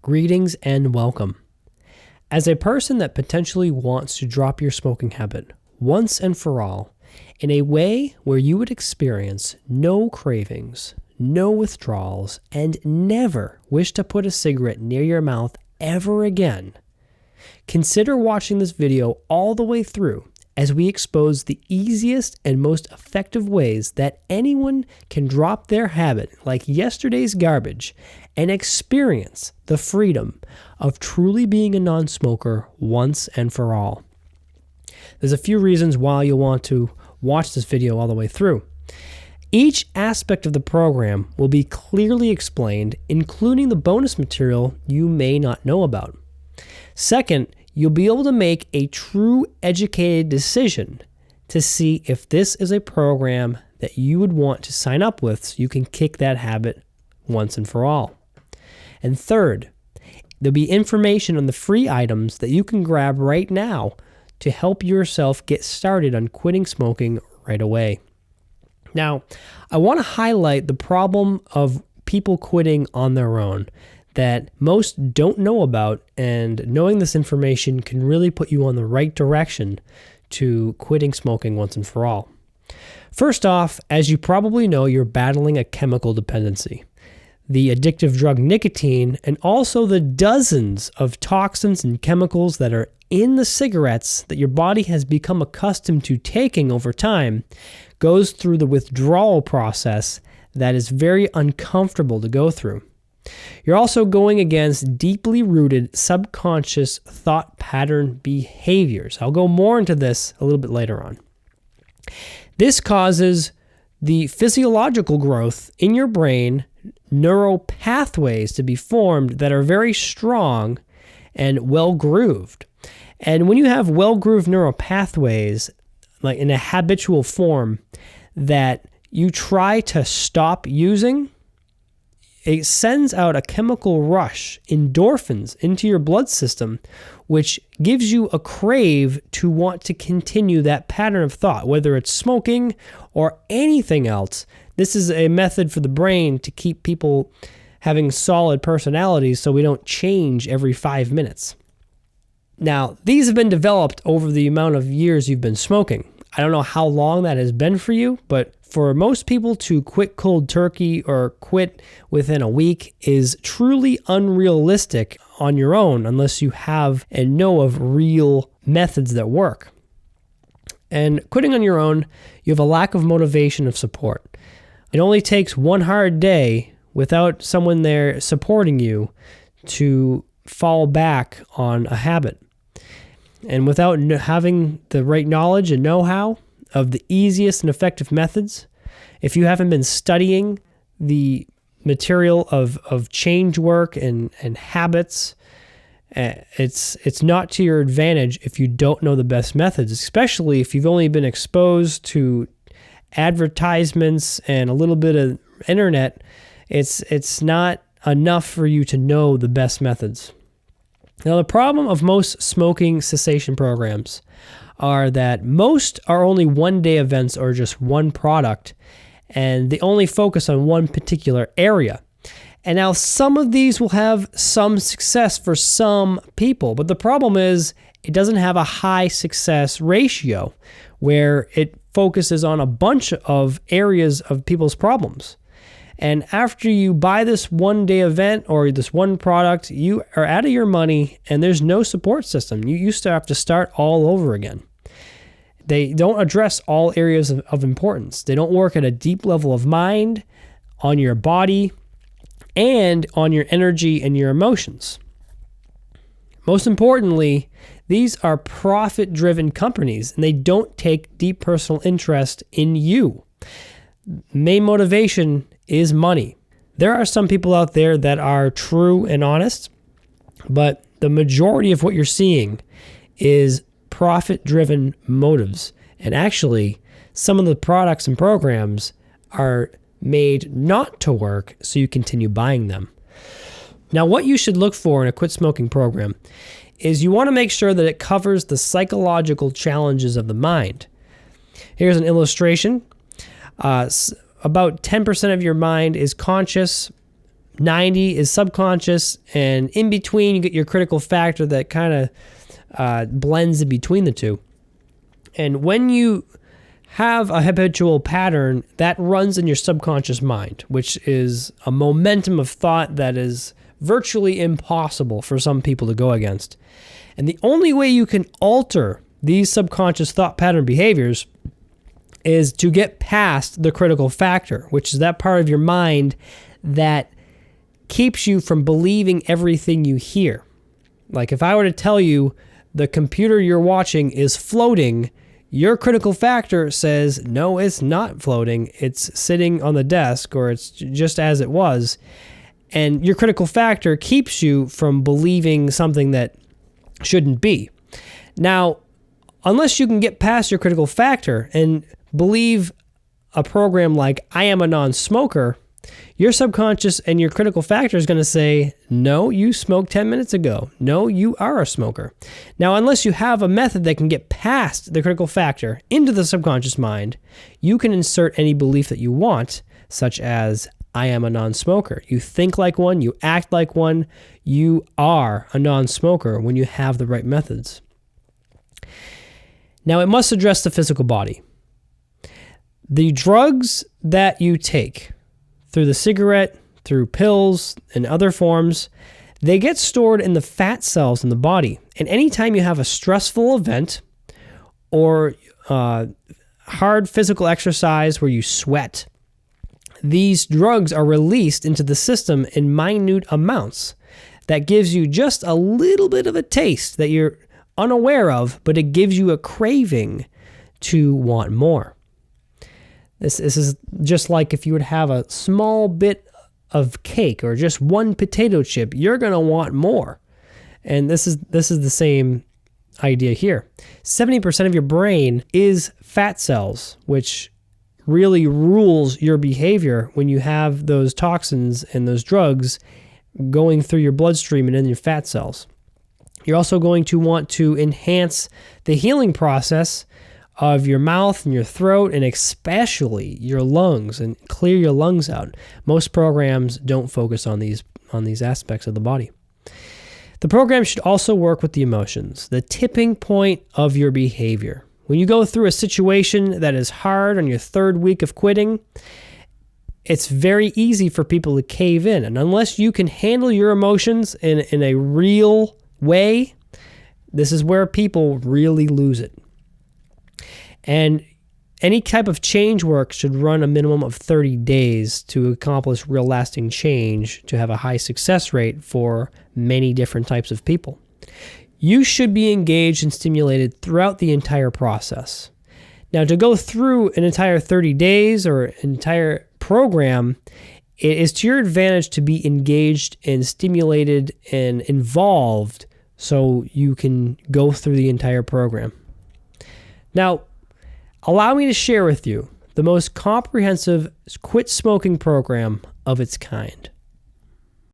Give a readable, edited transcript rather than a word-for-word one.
Greetings and welcome. As a person that potentially wants to drop your smoking habit once and for all, in a way where you would experience no cravings, no withdrawals, and never wish to put a cigarette near your mouth ever again, consider watching this video all the way through as we expose the easiest and most effective ways that anyone can drop their habit like yesterday's garbage and experience the freedom of truly being a non-smoker once and for all. There's a few reasons why you'll want to watch this video all the way through. Each aspect of the program will be clearly explained, including the bonus material you may not know about. Second, you'll be able to make a true educated decision to see if this is a program that you would want to sign up with so you can kick that habit once and for all. And third, there'll be information on the free items that you can grab right now to help yourself get started on quitting smoking right away. Now, I want to highlight the problem of people quitting on their own that most don't know about, and knowing this information can really put you on the right direction to quitting smoking once and for all. First off, as you probably know, you're battling a chemical dependency. The addictive drug nicotine and also the dozens of toxins and chemicals that are in the cigarettes that your body has become accustomed to taking over time goes through the withdrawal process that is very uncomfortable to go through. You're also going against deeply rooted subconscious thought pattern behaviors. I'll go more into this a little bit later on. This causes the physiological growth in your brain, neural pathways to be formed that are very strong and well-grooved. And when you have well-grooved neural pathways, like in a habitual form, that you try to stop using, it sends out a chemical rush, endorphins, into your blood system, which gives you a crave to want to continue that pattern of thought, whether it's smoking or anything else. This is a method for the brain to keep people having solid personalities so we don't change every 5 minutes. Now, these have been developed over the amount of years you've been smoking. I don't know how long that has been for you, but for most people to quit cold turkey or quit within a week is truly unrealistic on your own unless you have and know of real methods that work. And quitting on your own, you have a lack of motivation of support. It only takes one hard day without someone there supporting you to fall back on a habit. And without having the right knowledge and know-how of the easiest and effective methods, if you haven't been studying the material of change work and habits, it's not to your advantage if you don't know the best methods, especially if you've only been exposed to advertisements and a little bit of internet. It's not enough for you to know the best methods. Now, the problem of most smoking cessation programs are that most are only one-day events or just one product, and they only focus on one particular area. And now some of these will have some success for some people, but the problem is it doesn't have a high success ratio where it focuses on a bunch of areas of people's problems. And after you buy this one-day event or this one product, you are out of your money and there's no support system. You used to have to start all over again. They don't address all areas of importance. They don't work at a deep level of mind, on your body, and on your energy and your emotions. Most importantly, these are profit-driven companies and they don't take deep personal interest in you. Main motivation is money. There are some people out there that are true and honest, but the majority of what you're seeing is profit-driven motives. And actually, some of the products and programs are made not to work so you continue buying them. Now, what you should look for in a quit smoking program is you want to make sure that it covers the psychological challenges of the mind. Here's an illustration. About 10% of your mind is conscious, 90 is subconscious, and in between you get your critical factor that kind of blends in between the two. And when you have a habitual pattern, that runs in your subconscious mind, which is a momentum of thought that is virtually impossible for some people to go against. And the only way you can alter these subconscious thought pattern behaviors is to get past the critical factor, which is that part of your mind that keeps you from believing everything you hear. Like if I were to tell you the computer you're watching is floating, your critical factor says, no, it's not floating. It's sitting on the desk, or it's just as it was. And your critical factor keeps you from believing something that shouldn't be. Now, unless you can get past your critical factor and believe a program like I am a non-smoker, your subconscious and your critical factor is going to say, no, you smoked 10 minutes ago. No, you are a smoker. Now, unless you have a method that can get past the critical factor into the subconscious mind, you can insert any belief that you want, such as I am a non-smoker. You think like one, you act like one, you are a non-smoker when you have the right methods. Now, it must address the physical body. The drugs that you take, through the cigarette, through pills, and other forms, they get stored in the fat cells in the body. And anytime you have a stressful event or hard physical exercise where you sweat, these drugs are released into the system in minute amounts. That gives you just a little bit of a taste that you're unaware of, but it gives you a craving to want more. This is just like if you would have a small bit of cake or just one potato chip, you're going to want more. And this is the same idea here. 70% of your brain is fat cells, which really rules your behavior when you have those toxins and those drugs going through your bloodstream and in your fat cells. You're also going to want to enhance the healing process of your mouth and your throat, and especially your lungs, and clear your lungs out. Most programs don't focus on these aspects of the body. The program should also work with the emotions, the tipping point of your behavior. When you go through a situation that is hard on your third week of quitting, it's very easy for people to cave in. And unless you can handle your emotions in a real way, this is where people really lose it. And any type of change work should run a minimum of 30 days to accomplish real lasting change, to have a high success rate for many different types of people. You should be engaged and stimulated throughout the entire process. Now, to go through an entire 30 days or an entire program, it is to your advantage to be engaged and stimulated and involved so you can go through the entire program. Now, allow me to share with you the most comprehensive quit smoking program of its kind.